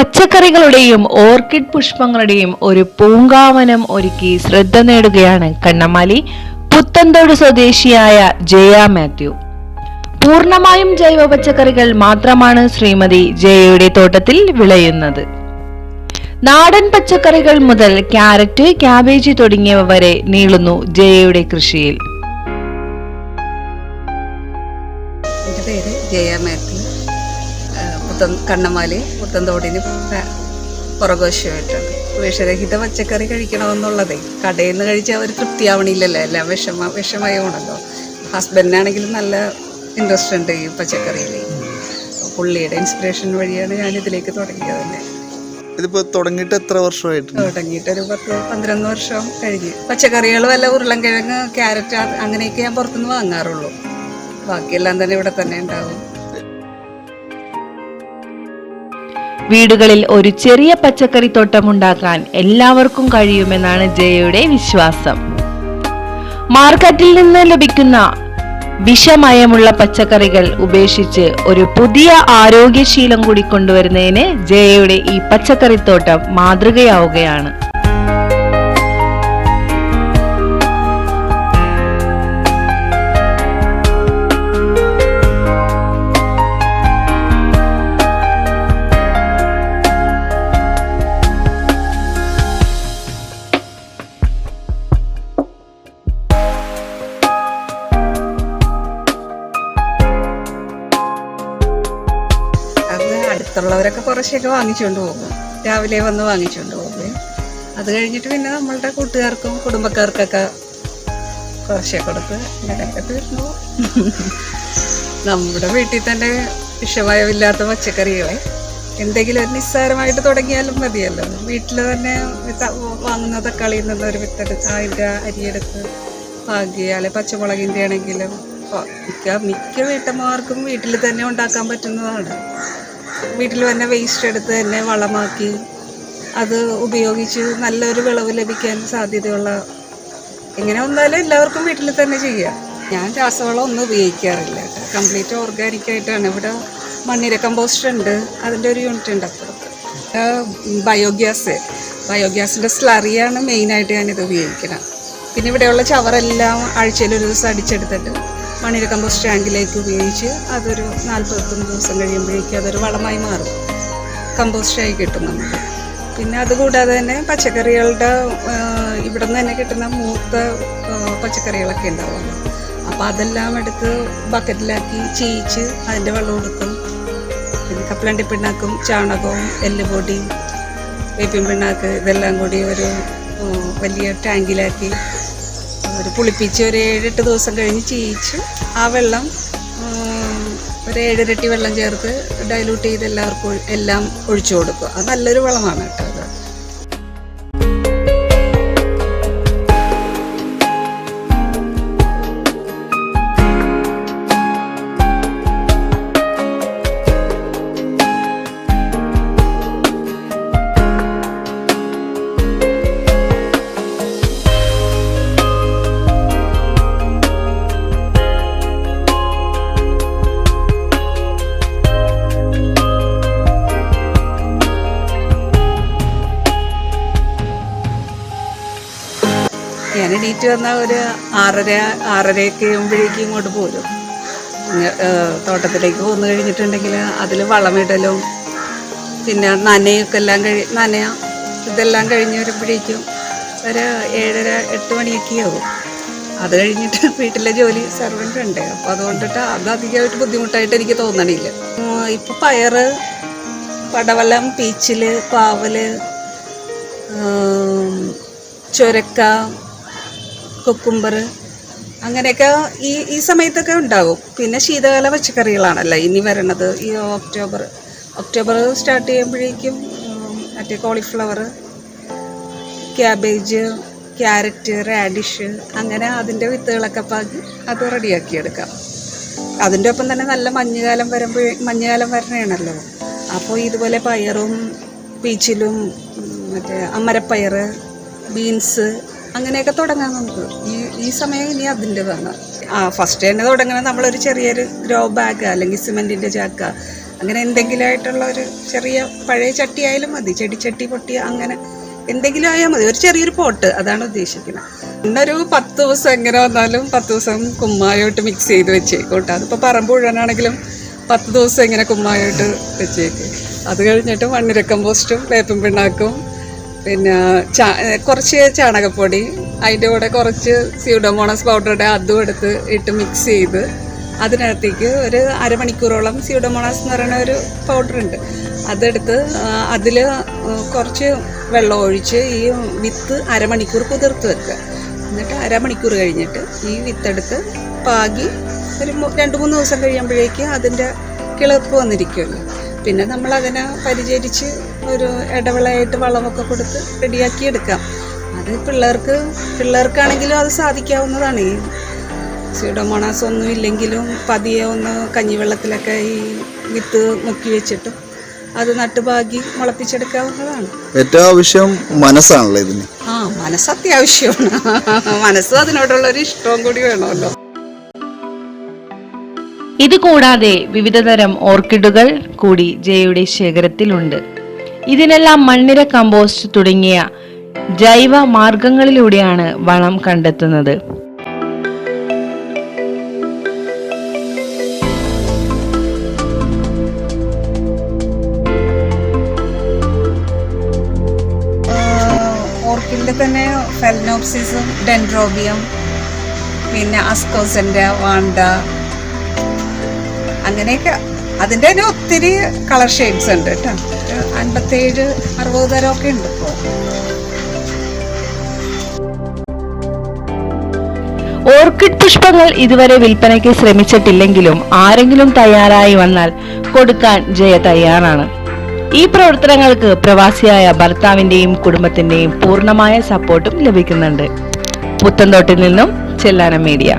പച്ചക്കറികളുടെയും orchid പുഷ്പങ്ങളുടെയും ഒരു പൂങ്കാവനം ഒരുക്കി ശ്രദ്ധ നേടുകയാണ് കണ്ണമാലി പുത്തൻതോട് സ്വദേശിയായ ജയ മാത്യു. പൂർണ്ണമായും ജൈവ പച്ചക്കറികൾ മാത്രമാണ് ശ്രീമതി ജയയുടെ തോട്ടത്തിൽ വിളയുന്നത്. നാടൻ പച്ചക്കറികൾ മുതൽ ക്യാരറ്റ്, ക്യാബേജ് തുടങ്ങിയവ വരെ നീളുന്നു ജയയുടെ കൃഷിയിൽ. എൻ്റെ പേര് ജയ മാത്യു. കണ്ണമാലി പുത്തൻതോടിന് പുറകോശമായിട്ടാണ്. വിഷരഹിത പച്ചക്കറി കഴിക്കണമെന്നുള്ളതേ കടയിൽ നിന്ന് കഴിച്ചാൽ അവർ തൃപ്തിയാവണില്ലല്ലോ, എല്ലാം വിഷമയമാണല്ലോ. ഹസ്ബൻഡിനാണെങ്കിലും നല്ല ഇൻട്രസ്റ്റ് ഉണ്ട് ഈ പച്ചക്കറിയിൽ. പുള്ളിയുടെ ഇൻസ്പിറേഷൻ വഴിയാണ് ഞാനിതിലേക്ക് തുടങ്ങിയത് തന്നെ. ഇതിപ്പോൾ തുടങ്ങിയിട്ട് എത്ര വർഷമായിട്ട്? തുടങ്ങിയിട്ടൊരു 10-11 വർഷം കഴിഞ്ഞ്. പച്ചക്കറികൾ വല്ല ഉരുളൻകിഴങ്ങ്, ക്യാരറ്റ് അങ്ങനെയൊക്കെ ഞാൻ പുറത്തുനിന്ന് വാങ്ങാറുള്ളൂ. ബാക്കിയെല്ലാം തന്നെ ഇവിടെ തന്നെ ഉണ്ടാവും. വീടുകളിൽ ഒരു ചെറിയ പച്ചക്കറി തോട്ടമുണ്ടാക്കാൻ എല്ലാവർക്കും കഴിയുമെന്നാണ് ജയയുടെ വിശ്വാസം. മാർക്കറ്റിൽ നിന്ന് ലഭിക്കുന്ന വിഷമയമുള്ള പച്ചക്കറികൾ ഉപേക്ഷിച്ച് ഒരു പുതിയ ആരോഗ്യശീലം കൂടി കൊണ്ടുവരുന്നതിന് ജയയുടെ ഈ പച്ചക്കറിത്തോട്ടം മാതൃകയാവുകയാണ്. അടുത്തുള്ളവരൊക്കെ കുറച്ചൊക്കെ വാങ്ങിച്ചുകൊണ്ട് പോകും, രാവിലെ വന്ന് വാങ്ങിച്ചുകൊണ്ട് പോകും. അത് കഴിഞ്ഞിട്ട് പിന്നെ നമ്മളുടെ കൂട്ടുകാർക്കും കുടുംബക്കാർക്കൊക്കെ കുറച്ചൊക്കെ കൊടുത്ത് ഇങ്ങനെയൊക്കെ തീർന്നു. നമ്മുടെ വീട്ടിൽ തന്നെ വിഷമയമില്ലാത്ത പച്ചക്കറികളെ എന്തെങ്കിലും ഒരു നിസ്സാരമായിട്ട് തുടങ്ങിയാലും മതിയല്ലോ. വീട്ടിൽ തന്നെ വാങ്ങുന്ന തക്കാളിയിൽ നിന്ന് ഒരു വിത്തെടുത്ത് അതിൻ്റെ അരിയെടുത്ത് പാകിയാൽ പച്ചമുളകിൻ്റെ ആണെങ്കിലും മിക്ക വീട്ടമ്മമാർക്കും വീട്ടിൽ തന്നെ ഉണ്ടാക്കാൻ പറ്റുന്നതാണ്. വീട്ടിൽ തന്നെ വേസ്റ്റ് എടുത്ത് തന്നെ വളമാക്കി അത് ഉപയോഗിച്ച് നല്ലൊരു വിളവ് ലഭിക്കാൻ സാധ്യതയുള്ള എങ്ങനെ വന്നാലും എല്ലാവർക്കും വീട്ടിൽ തന്നെ ചെയ്യാം. ഞാൻ രാസവളം ഒന്നും ഉപയോഗിക്കാറില്ല കേട്ടോ. കംപ്ലീറ്റ് ഓർഗാനിക്കായിട്ടാണ്. ഇവിടെ മണ്ണിര കമ്പോസ്റ്റ് ഉണ്ട്, അതിൻ്റെ ഒരു യൂണിറ്റ് ഉണ്ട് അപ്പുറത്ത്. ബയോഗ്യാസിൻ്റെ സ്ലറിയാണ് മെയിനായിട്ട് ഞാനിത് ഉപയോഗിക്കണം. പിന്നെ ഇവിടെയുള്ള ചവറെല്ലാം ആഴ്ചയിൽ ഒരു ദിവസം അടിച്ചെടുത്തിട്ട് മണ്ണിര കമ്പോസ്റ്റ് ടാങ്കിലേക്ക് ഉപയോഗിച്ച് അതൊരു 40-50 ദിവസം കഴിയുമ്പോഴേക്കും അതൊരു വളമായി മാറും, കമ്പോസ്റ്റായി കിട്ടും നമുക്ക്. പിന്നെ അതുകൂടാതെ തന്നെ പച്ചക്കറികളുടെ ഇവിടെ നിന്ന് തന്നെ കിട്ടുന്ന മൂത്ത പച്ചക്കറികളൊക്കെ ഉണ്ടാവുമല്ലോ, അപ്പോൾ അതെല്ലാം എടുത്ത് ബക്കറ്റിലാക്കി ചീയിച്ച് അതിൻ്റെ വെള്ളം കൊടുക്കും. പിന്നെ കപ്പലണ്ടി പിണ്ണാക്കും, ചാണകവും, എല്ലുപൊടി, വേപ്പിൻ പിണ്ണാക്ക് ഇതെല്ലാം കൂടി ഒരു വലിയ ടാങ്കിലാക്കി ഒരു പുളിപ്പിച്ച് ഒരു 7-8 ദിവസം കഴിഞ്ഞ് ചീയിച്ച് ആ വെള്ളം ഒരു 7 ഇരട്ടി വെള്ളം ചേർത്ത് ഡൈലൂട്ട് ചെയ്ത് എല്ലാവർക്കും എല്ലാം ഒഴിച്ചു കൊടുക്കുക. അത് നല്ലൊരു വളമാണ് കേട്ടോ അത്. ഞാൻ എണീറ്റ് വന്നാൽ ഒരു 6:30 ആകുമ്പോഴേക്കും ഇങ്ങോട്ട് പോരും. തോട്ടത്തിലേക്ക് പോന്നു കഴിഞ്ഞിട്ടുണ്ടെങ്കിൽ അതിൽ വളമിടലും പിന്നെ നനയൊക്കെ ഇതെല്ലാം കഴിഞ്ഞ് വരുമ്പോഴേക്കും ഒരു 7:30-8 മണിയൊക്കെ ആവും. അത് കഴിഞ്ഞിട്ട് വീട്ടിലെ ജോലി സർവൻ്റ് ഉണ്ട്, അപ്പോൾ അതുകൊണ്ടിട്ട് അത് അധികമായിട്ട് ബുദ്ധിമുട്ടായിട്ട് എനിക്ക് തോന്നണില്ല. ഇപ്പോൾ പയറ്, പടവലം, പീച്ചിൽ, പാവൽ, ചുരക്ക, കുക്കുംബർ അങ്ങനെയൊക്കെ ഈ സമയത്തൊക്കെ ഉണ്ടാകും. പിന്നെ ശീതകാല പച്ചക്കറികളാണല്ലോ ഇനി വരണത്. ഈ ഒക്ടോബർ സ്റ്റാർട്ട് ചെയ്യുമ്പോഴേക്കും മറ്റേ കോളിഫ്ലവർ, ക്യാബേജ്, ക്യാരറ്റ്, റാഡിഷ് അങ്ങനെ അതിൻ്റെ വിത്തുകളൊക്കെ പാകി അത് റെഡിയാക്കിയെടുക്കാം. അതിൻ്റെ ഒപ്പം തന്നെ നല്ല മഞ്ഞുകാലം വരണേണല്ലോ. അപ്പോൾ ഇതുപോലെ പയറും പീച്ചിലും മറ്റേ അമരപ്പയർ, ബീൻസ് അങ്ങനെയൊക്കെ തുടങ്ങാം നമുക്ക്. ഈ സമയം ഇനി അതിൻ്റെതാണ്. ഫസ്റ്റ് തന്നെ തുടങ്ങണത് നമ്മളൊരു ചെറിയൊരു ഗ്രോ ബാഗ് അല്ലെങ്കിൽ സിമെൻറ്റിൻ്റെ ചാക്ക അങ്ങനെ എന്തെങ്കിലും ആയിട്ടുള്ള ഒരു ചെറിയ പഴയ ചട്ടിയായാലും മതി, ചെടിച്ചട്ടി പൊട്ടിയ അങ്ങനെ എന്തെങ്കിലും ആയാൽ മതി, ഒരു ചെറിയൊരു പോട്ട്, അതാണ് ഉദ്ദേശിക്കുന്നത്. എന്നൊരു 10 ദിവസം എങ്ങനെ വന്നാലും 10 ദിവസം കുമ്മായോട്ട് മിക്സ് ചെയ്ത് വെച്ചേക്കോട്ടെ. അതിപ്പോൾ പറമ്പ് മുഴുവനാണെങ്കിലും 10 ദിവസം ഇങ്ങനെ കുമ്മായോട്ട് വെച്ചേക്ക്. അത് കഴിഞ്ഞിട്ട് മണ്ണിര കമ്പോസ്റ്റും വേപ്പിൻ പിണ്ണാക്കും പിന്നെ കുറച്ച് ചാണകപ്പൊടി, അതിൻ്റെ കൂടെ കുറച്ച് സ്യൂഡോമോണസ് പൗഡറുടെ അതും എടുത്ത് ഇട്ട് മിക്സ് ചെയ്ത് അതിനകത്തേക്ക് ഒരു അരമണിക്കൂറോളം സ്യൂഡോമോണാസ് എന്ന് പറയുന്ന ഒരു പൗഡറുണ്ട്, അതെടുത്ത് അതിൽ കുറച്ച് വെള്ളം ഒഴിച്ച് ഈ വിത്ത് അരമണിക്കൂർ കുതിർത്ത് വെക്കുക. എന്നിട്ട് അരമണിക്കൂർ കഴിഞ്ഞിട്ട് ഈ വിത്തെടുത്ത് പാകി ഒരു 2-3 ദിവസം കഴിയുമ്പോഴേക്ക് അതിൻ്റെ കിളിർപ്പ് വന്നിരിക്കുമല്ലോ. പിന്നെ നമ്മളതിനെ പരിചരിച്ച് ഒരു ഇടവേളയായിട്ട് വളമൊക്കെ കൊടുത്ത് റെഡിയാക്കി എടുക്കാം. അത് പിള്ളേർക്കാണെങ്കിലും അത് സാധിക്കാവുന്നതാണ്. ഈ സ്യൂഡോമോണാസ് ഒന്നും ഇല്ലെങ്കിലും പതിയെ ഒന്ന് കഞ്ഞിവെള്ളത്തിലൊക്കെ ഈ വിത്ത് മുക്കി വെച്ചിട്ടും അത് നട്ടുപാകി മുളപ്പിച്ചെടുക്കാവുന്നതാണ്. ഏറ്റവും ആവശ്യം മനസ്സാണല്ലോ ഇതിന്. മനസ്സ് അത്യാവശ്യമാണ്. മനസ്സ് അതിനോടുള്ളൊരു ഇഷ്ടവും കൂടി വേണമല്ലോ. ഇത് കൂടാതെ വിവിധതരം ഓർക്കിഡുകൾ കൂടി ജയയുടെ ശേഖരത്തിലുണ്ട്. ഇതിനെല്ലാം മണ്ണിര കമ്പോസ്റ്റ് തുടങ്ങിയ ജൈവ മാർഗങ്ങളിലൂടെയാണ് വളം കണ്ടെത്തുന്നത്. ഓർക്കിഡിൻ്റെ തന്നെ ഫെലനോപ്സിസും ഡെൻഡ്രോബിയം, പിന്നെ അസ്കോസൻ്റെ വാണ്ട, അങ്ങനെയൊക്കെ അതിൻ്റെ തന്നെ ഒത്തിരി കളർ ഷെയ്ഡ്സ് ഉണ്ട് കേട്ടോ. 57-60 തരമൊക്കെ ഉണ്ട് ഇപ്പോൾ. ഓർക്കിഡ് പുഷ്പങ്ങൾ ഇതുവരെ വിൽപ്പനയ്ക്ക് ശ്രമിച്ചിട്ടില്ലെങ്കിലും ആരെങ്കിലും തയ്യാറായി വന്നാൽ കൊടുക്കാൻ ജയ തയ്യാറാണ്. ഈ പ്രവർത്തനങ്ങൾക്ക് പ്രവാസിയായ ഭർത്താവിന്റെയും കുടുംബത്തിന്റെയും പൂർണ്ണമായ സപ്പോർട്ടും ലഭിക്കുന്നുണ്ട്. പുത്തൻതോട്ടിൽ നിന്നും ചെല്ലാനം മീഡിയ.